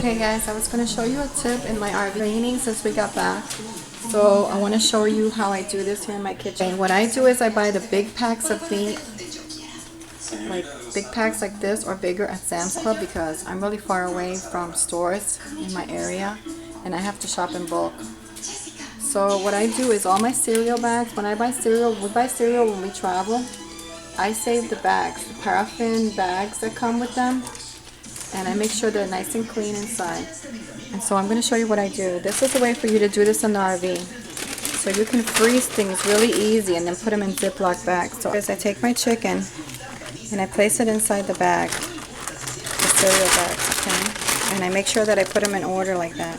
Hey guys, I was going to show you a tip in my RV. Raining since we got back, so I want to show you how I do this here in my kitchen. What I do is I buy the big packs of meat, like big packs like this or bigger at Sam's Club, because I'm really far away from stores in my area and I have to shop in bulk. So what I do is all my cereal bags, when I buy cereal, we buy cereal when we travel, I save the bags, the paraffin bags that come with them, and I make sure they're nice and clean inside. And so I'm going to show you what I do. This is a way for you to do this in the RV. So you can freeze things really easy and then put them in Ziploc bags. So as I take my chicken and I place it inside the bag, the cereal bags, okay? And I make sure that I put them in order like that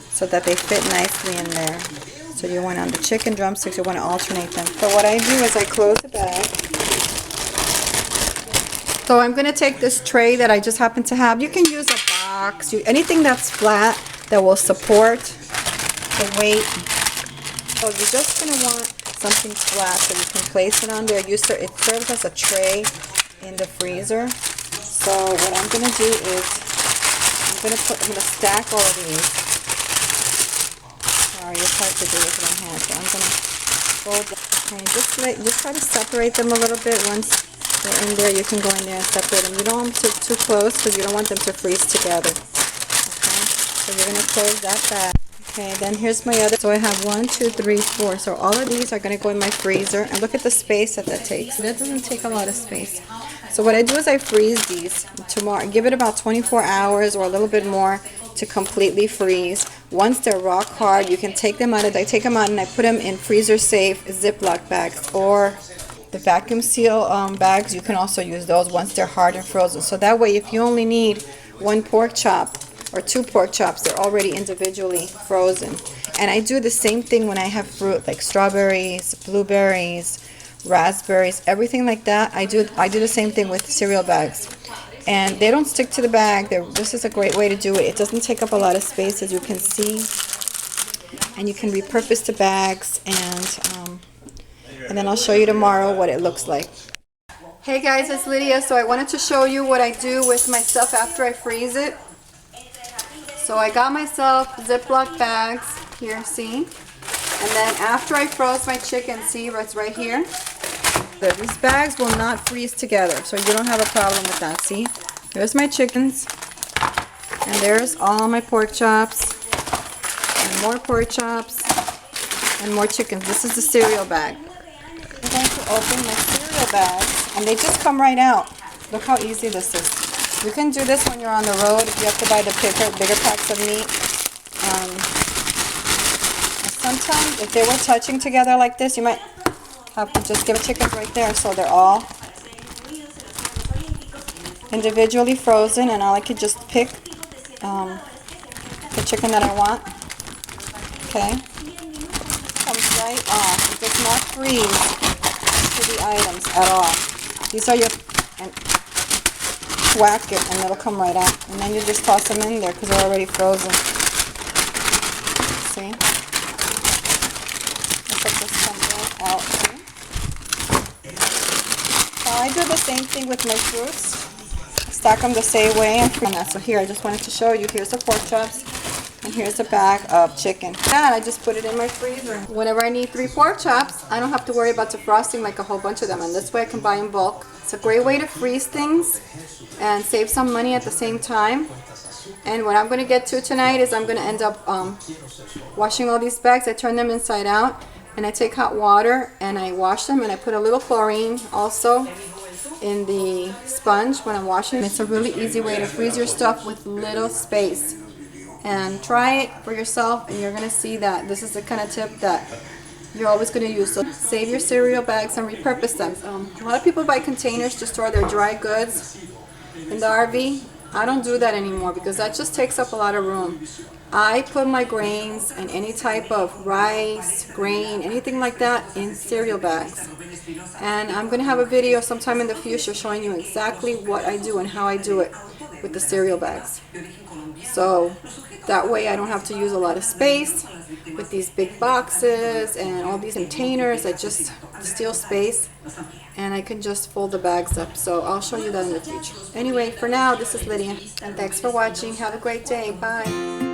so that they fit nicely in there. So you want on the chicken drumsticks, you want to alternate them. So what I do is I close the bag. So I'm going to take this tray that I just happen to have. You can use a box, anything that's flat that will support the weight. So you're just going to want something flat so you can place it on there. It serves as a tray in the freezer. So what I'm going to do is I'm going to stack all of these. Sorry, it's hard to do with one hand. So I'm going to fold them. Okay, just try to separate them a little bit. Once they're in there, you can go in there and separate them. You don't want them too close because you don't want them to freeze together. Okay, so you're going to close that bag. Okay, then here's my other. So I have 1, 2, 3, 4. So all of these are going to go in my freezer. And look at the space that takes. That doesn't take a lot of space. So what I do is I freeze these tomorrow. Give it about 24 hours or a little bit more to completely freeze. Once they're rock hard, you can take them out. I take them out and I put them in freezer safe Ziploc bags, or the vacuum seal bags. You can also use those once they're hard and frozen. So that way, if you only need 1 pork chop or 2 pork chops, they're already individually frozen. And I do the same thing when I have fruit like strawberries, blueberries, raspberries, everything like that. I do the same thing with cereal bags. And they don't stick to the bag. This is a great way to do it. It doesn't take up a lot of space, as you can see. And you can repurpose the bags, and then I'll show you tomorrow what it looks like. Hey guys, it's Lydia. So I wanted to show you what I do with my stuff after I freeze it. So I got myself Ziploc bags here, see? And then after I froze my chicken, see, it's right here. These bags will not freeze together, so you don't have a problem with that, see? There's my chickens, and there's all my pork chops, and more pork chops, and more chickens. This is the cereal bag. I'm going to open my cereal bags, and they just come right out. Look how easy this is. You can do this when you're on the road if you have to buy the bigger packs of meat. Sometimes if they were touching together like this, you might have to just give chickens right there, so they're all individually frozen, and I could just pick the chicken that I want. Okay, comes right off. It does not freeze to the items at all. These are your, and whack it and it'll come right out, and then you just toss them in there because they're already frozen. See? Out. So I do the same thing with my fruits. Stack them the same way and that. So here, I just wanted to show you. Here's the pork chops, and here's a bag of chicken. And I just put it in my freezer. Whenever I need 3 pork chops, I don't have to worry about defrosting like a whole bunch of them. And this way, I can buy in bulk. It's a great way to freeze things and save some money at the same time. And what I'm going to get to tonight is I'm going to end up washing all these bags. I turn them inside out. And I take hot water and I wash them, and I put a little chlorine also in the sponge when I'm washing. It's a really easy way to freeze your stuff with little space. And try it for yourself, and you're going to see that this is the kind of tip that you're always going to use. So save your cereal bags and repurpose them. A lot of people buy containers to store their dry goods in the RV. I don't do that anymore because that just takes up a lot of room. I put my grains and any type of rice, grain, anything like that in cereal bags. And I'm going to have a video sometime in the future showing you exactly what I do and how I do it with the cereal bags. So that way I don't have to use a lot of space with these big boxes and all these containers that just steal space, and I can just fold the bags up. So I'll show you that in the future. Anyway, for now, this is Lydia, and thanks for watching. Have a great day. Bye.